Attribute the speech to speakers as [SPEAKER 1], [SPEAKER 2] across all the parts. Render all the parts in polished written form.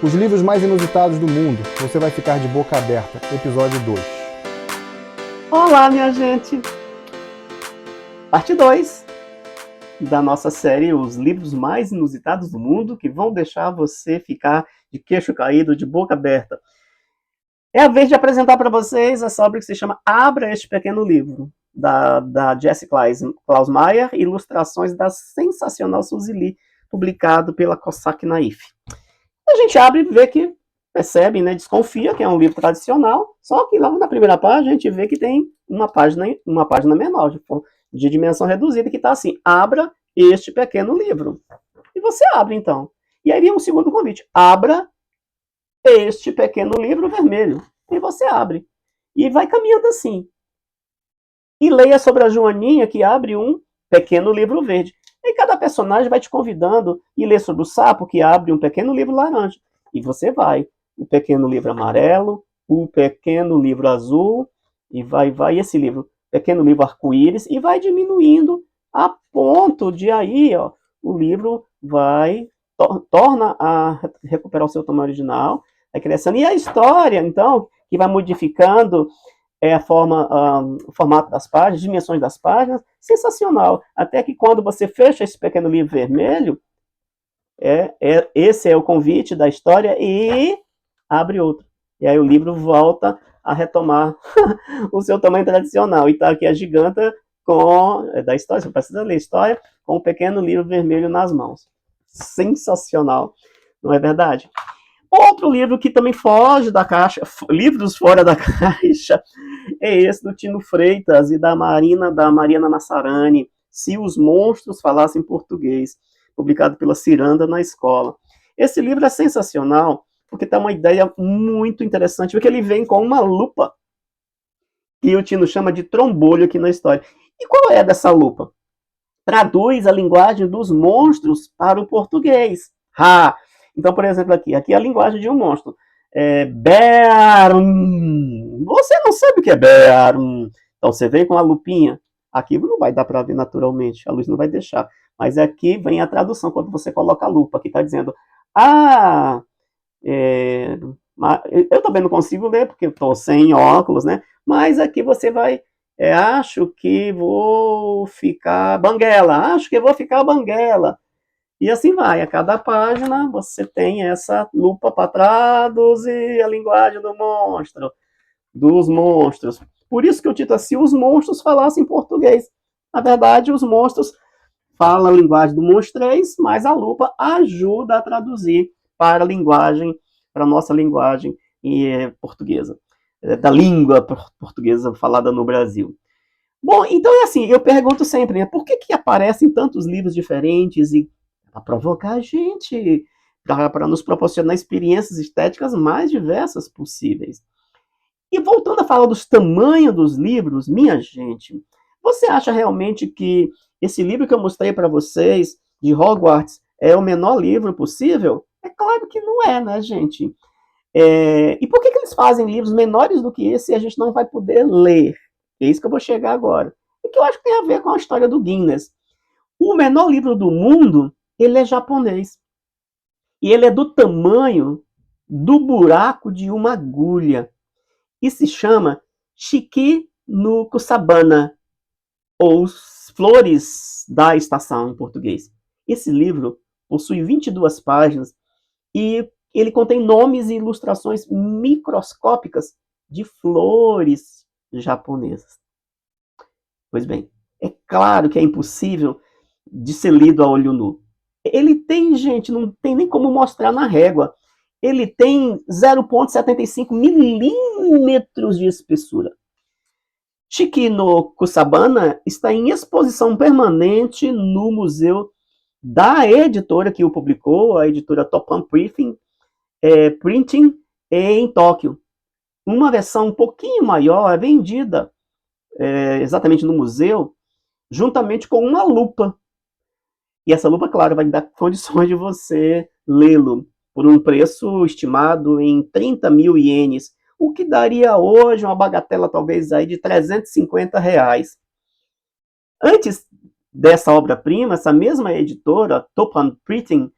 [SPEAKER 1] Os livros mais inusitados do mundo. Você vai ficar de boca aberta. Episódio 2.
[SPEAKER 2] Olá, minha gente! Parte 2 da nossa série Os livros mais inusitados do mundo, que vão deixar você ficar de queixo caído, de boca aberta. É a vez de apresentar para vocês essa obra que se chama Abra Este Pequeno Livro, da Jessie Klausmeier, ilustrações da sensacional Suzy Lee, publicado pela Cossack Naif. A gente abre e vê que, percebe, né, desconfia que é um livro tradicional, só que logo na primeira página a gente vê que tem uma página menor, de dimensão reduzida, que está assim: abra este pequeno livro. E você abre então. E aí vem um segundo convite: abra este pequeno livro vermelho. E você abre. E vai caminhando assim. E leia sobre a Joaninha, que abre um pequeno livro verde. E cada personagem vai te convidando e lê sobre o sapo, que abre um pequeno livro laranja. E você vai. O pequeno livro amarelo, o pequeno livro azul, e vai esse livro, pequeno livro arco-íris, e vai diminuindo a ponto de aí, ó, o livro vai, torna a recuperar o seu tamanho original, vai crescendo. E a história, então, que vai modificando o formato das páginas, dimensões das páginas, sensacional. Até que quando você fecha esse pequeno livro vermelho, esse é o convite da história, e abre outro. E aí o livro volta a retomar o seu tamanho tradicional. E está aqui a giganta da história, você precisa ler a história, com um pequeno livro vermelho nas mãos. Sensacional, não é verdade? Outro livro que também foge da caixa, livros fora da caixa, é esse do Tino Freitas e da Mariana Massarani, Se os Monstros Falassem Português, publicado pela Ciranda na Escola. Esse livro é sensacional, porque tem uma ideia muito interessante, porque ele vem com uma lupa, que o Tino chama de trombolho aqui na história. E qual é dessa lupa? Traduz a linguagem dos monstros para o português. Então, por exemplo, aqui é a linguagem de um monstro. Bear. Você não sabe o que é bear. Então, você vem com a lupinha. Aqui não vai dar para ver naturalmente, a luz não vai deixar. Mas aqui vem a tradução, quando você coloca a lupa, que está dizendo: eu também não consigo ler, porque estou sem óculos, né? Mas aqui você vai: acho que vou ficar banguela, E assim vai, a cada página você tem essa lupa para traduzir a linguagem dos monstros. Por isso que o título é Se os Monstros Falassem Português. Na verdade, os monstros falam a linguagem do monstrês, mas a lupa ajuda a traduzir para a nossa linguagem portuguesa, da língua portuguesa falada no Brasil. Bom, então é assim, eu pergunto sempre, né, por que aparecem tantos livros diferentes e para provocar a gente, para nos proporcionar experiências estéticas mais diversas possíveis. E voltando a falar dos tamanhos dos livros, minha gente, você acha realmente que esse livro que eu mostrei para vocês, de Hogwarts, é o menor livro possível? É claro que não é, né, gente? E por que eles fazem livros menores do que esse e a gente não vai poder ler? É isso que eu vou chegar agora. E que eu acho que tem a ver com a história do Guinness. O menor livro do mundo, ele é japonês. E ele é do tamanho do buraco de uma agulha. E se chama Shiki no Kusabana, ou Flores da Estação, em português. Esse livro possui 22 páginas e ele contém nomes e ilustrações microscópicas de flores japonesas. Pois bem, é claro que é impossível de ser lido a olho nu. Ele tem, gente, não tem nem como mostrar na régua. Ele tem 0,75 milímetros de espessura. Shiki no Kusabana está em exposição permanente no museu da editora que o publicou, a editora Topan Printing, em Tóquio. Uma versão um pouquinho maior é vendida exatamente no museu, juntamente com uma lupa. E essa lupa, claro, vai dar condições de você lê-lo por um preço estimado em 30 mil ienes, o que daria hoje uma bagatela talvez aí de R$350. Antes dessa obra-prima, essa mesma editora, Topan Printing,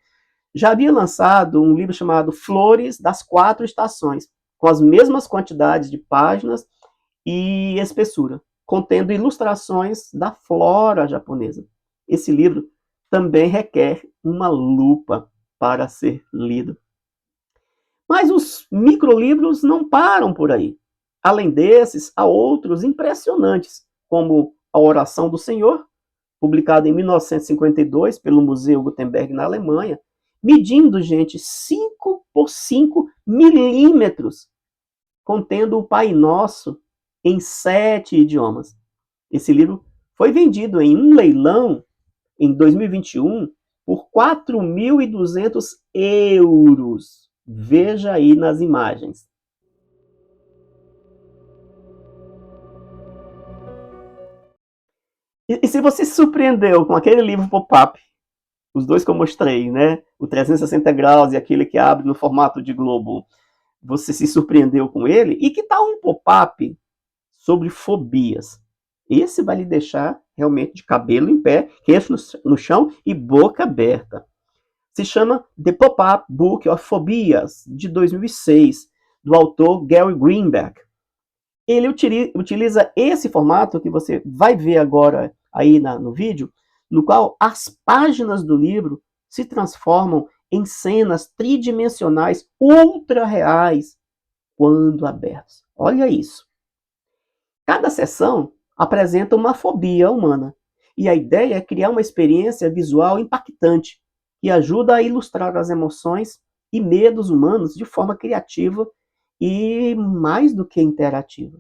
[SPEAKER 2] já havia lançado um livro chamado Flores das Quatro Estações, com as mesmas quantidades de páginas e espessura, contendo ilustrações da flora japonesa. Esse livro também requer uma lupa para ser lido. Mas os microlivros não param por aí. Além desses, há outros impressionantes, como A Oração do Senhor, publicado em 1952 pelo Museu Gutenberg na Alemanha, medindo, gente, 5 por 5 milímetros, contendo o Pai Nosso em 7 idiomas. Esse livro foi vendido em um leilão em 2021 por 4.200 euros. Veja aí nas imagens. E se você se surpreendeu com aquele livro pop-up, os dois que eu mostrei, né? O 360 graus e aquele que abre no formato de globo, você se surpreendeu com ele? E que tal um pop-up sobre fobias? Esse vai lhe deixar realmente de cabelo em pé, queixo no chão e boca aberta. Se chama The Pop-Up Book of Phobias, de 2006, do autor Gary Greenberg. Ele utiliza esse formato que você vai ver agora aí no vídeo, no qual as páginas do livro se transformam em cenas tridimensionais ultra reais quando abertas. Olha isso. Cada sessão apresenta uma fobia humana, e a ideia é criar uma experiência visual impactante, que ajuda a ilustrar as emoções e medos humanos de forma criativa e mais do que interativa.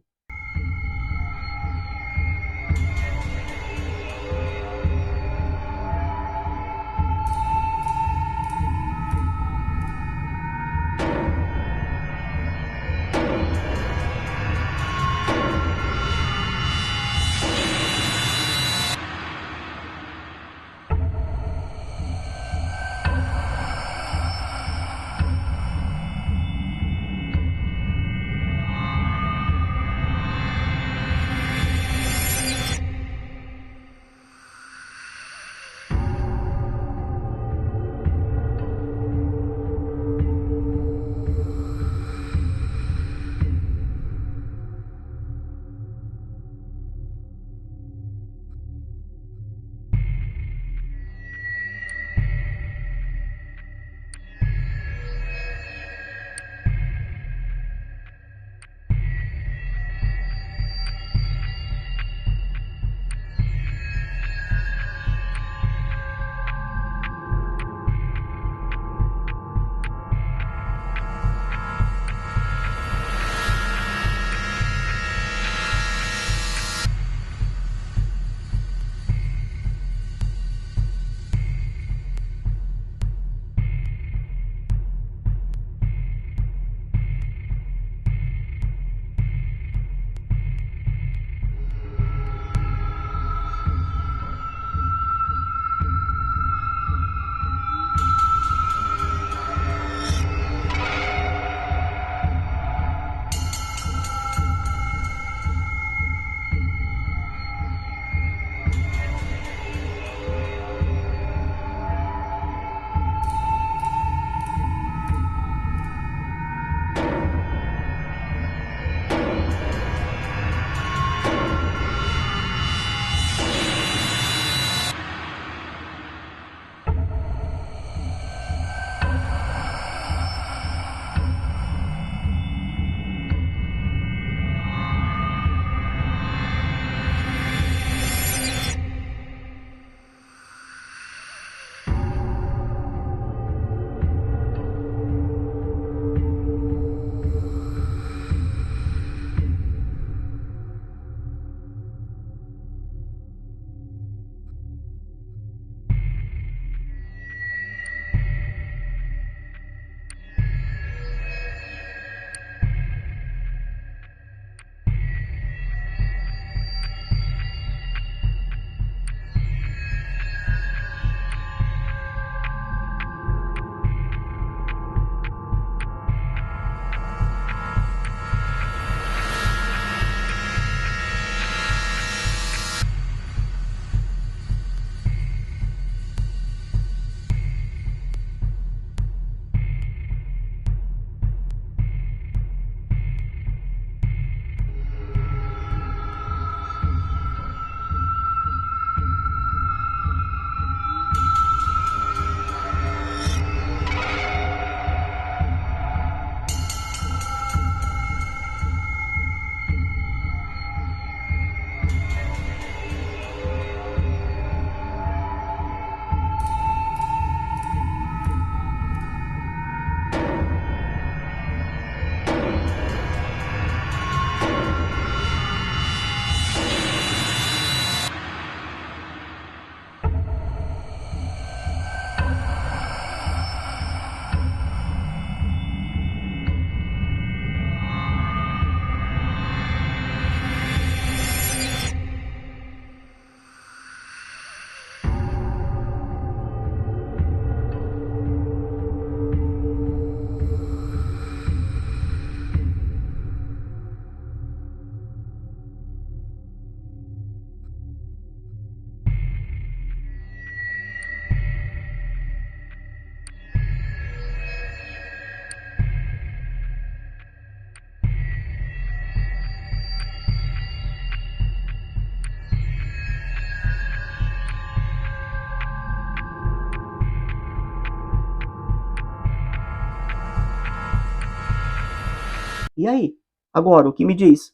[SPEAKER 2] E aí? Agora, o que me diz?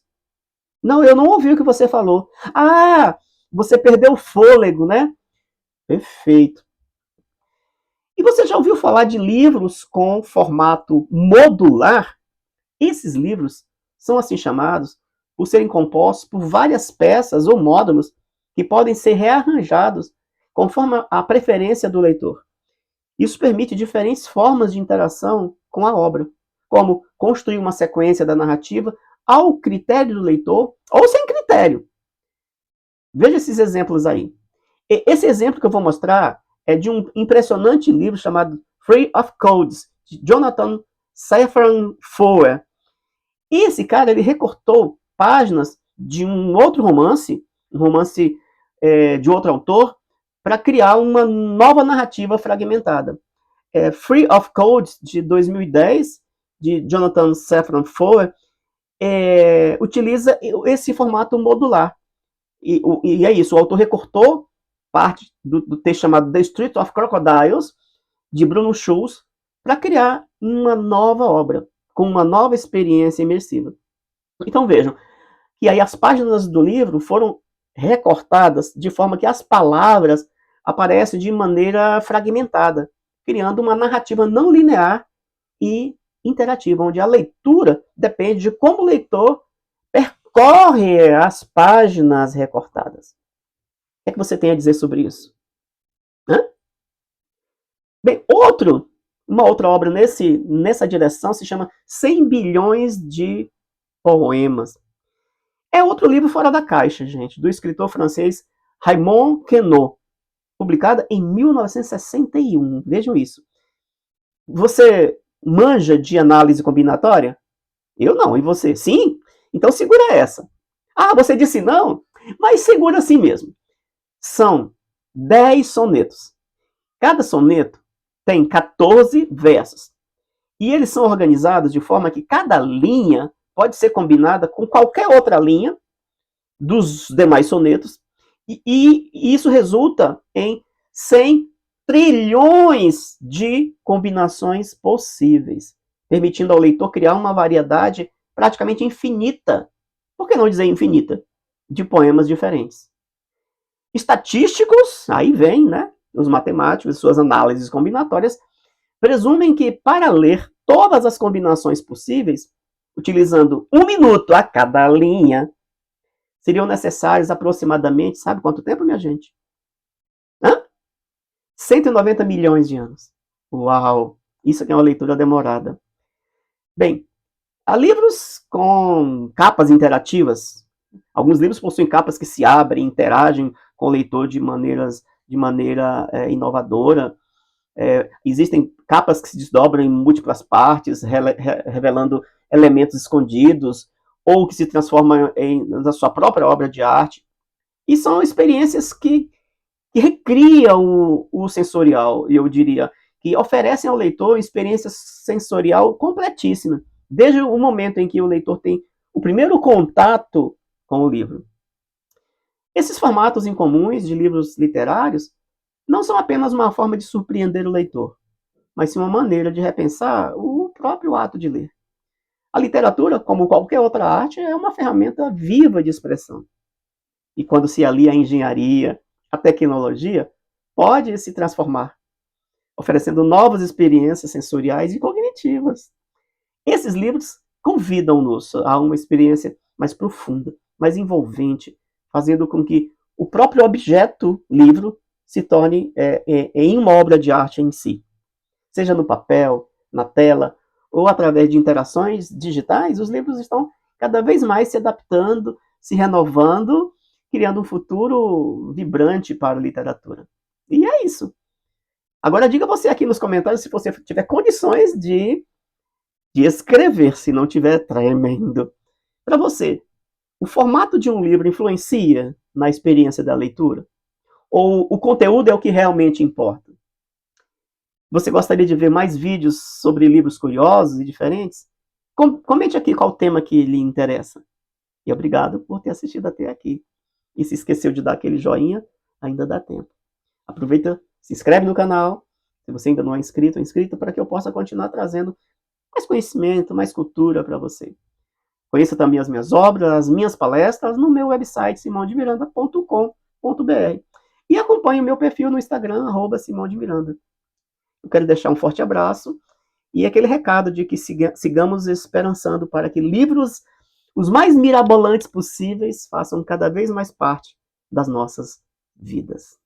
[SPEAKER 2] Não, eu não ouvi o que você falou. Ah, você perdeu o fôlego, né? Perfeito. E você já ouviu falar de livros com formato modular? Esses livros são assim chamados por serem compostos por várias peças ou módulos que podem ser rearranjados conforme a preferência do leitor. Isso permite diferentes formas de interação com a obra, como construir uma sequência da narrativa ao critério do leitor ou sem critério. Veja esses exemplos aí. Esse exemplo que eu vou mostrar é de um impressionante livro chamado Free of Codes, de Jonathan Safran Foer. E esse cara, ele recortou páginas de um outro romance, de outro autor, para criar uma nova narrativa fragmentada. Free of Codes, de 2010, de Jonathan Safran Foer, utiliza esse formato modular. E é isso, o autor recortou parte do texto chamado The Street of Crocodiles, de Bruno Schulz, para criar uma nova obra, com uma nova experiência imersiva. Então vejam, que aí as páginas do livro foram recortadas de forma que as palavras aparecem de maneira fragmentada, criando uma narrativa não linear e interativa, onde a leitura depende de como o leitor percorre as páginas recortadas. O que é que você tem a dizer sobre isso? Hã? Bem, uma outra obra nessa direção se chama 100 bilhões de poemas. É outro livro fora da caixa, gente, do escritor francês Raymond Queneau, publicada em 1961. Vejam isso. Você manja de análise combinatória? Eu não, e você? Sim? Então segura essa. Ah, você disse não? Mas segura assim mesmo. São 10 sonetos. Cada soneto tem 14 versos. E eles são organizados de forma que cada linha pode ser combinada com qualquer outra linha dos demais sonetos. E isso resulta em 100 trilhões de combinações possíveis, permitindo ao leitor criar uma variedade praticamente infinita, por que não dizer infinita, de poemas diferentes. Estatísticos, aí vem, né, os matemáticos e suas análises combinatórias, presumem que para ler todas as combinações possíveis, utilizando 1 minuto a cada linha, seriam necessários aproximadamente, sabe quanto tempo, minha gente? 190 milhões de anos. Uau! Isso aqui é uma leitura demorada. Bem, há livros com capas interativas. Alguns livros possuem capas que se abrem, interagem com o leitor de maneira inovadora. Existem capas que se desdobram em múltiplas partes, revelando elementos escondidos, ou que se transformam na sua própria obra de arte. E são experiências que recriam o sensorial, eu diria, que oferecem ao leitor uma experiência sensorial completíssima, desde o momento em que o leitor tem o primeiro contato com o livro. Esses formatos incomuns de livros literários não são apenas uma forma de surpreender o leitor, mas sim uma maneira de repensar o próprio ato de ler. A literatura, como qualquer outra arte, é uma ferramenta viva de expressão. E quando se alia a engenharia, a tecnologia, pode se transformar, oferecendo novas experiências sensoriais e cognitivas. Esses livros convidam-nos a uma experiência mais profunda, mais envolvente, fazendo com que o próprio objeto livro se torne em uma obra de arte em si. Seja no papel, na tela, ou através de interações digitais, os livros estão cada vez mais se adaptando, se renovando, criando um futuro vibrante para a literatura. E é isso. Agora diga você aqui nos comentários se você tiver condições de escrever, se não tiver tremendo. Para você, o formato de um livro influencia na experiência da leitura? Ou o conteúdo é o que realmente importa? Você gostaria de ver mais vídeos sobre livros curiosos e diferentes? Comente aqui qual tema que lhe interessa. E obrigado por ter assistido até aqui. E se esqueceu de dar aquele joinha, ainda dá tempo. Aproveita, se inscreve no canal, se você ainda não é inscrito, para que eu possa continuar trazendo mais conhecimento, mais cultura para você. Conheça também as minhas obras, as minhas palestras no meu website simondemiranda.com.br. E acompanhe o meu perfil no Instagram, @SimãoDeMiranda. Eu quero deixar um forte abraço e aquele recado de que sigamos esperançando para que livros os mais mirabolantes possíveis façam cada vez mais parte das nossas vidas.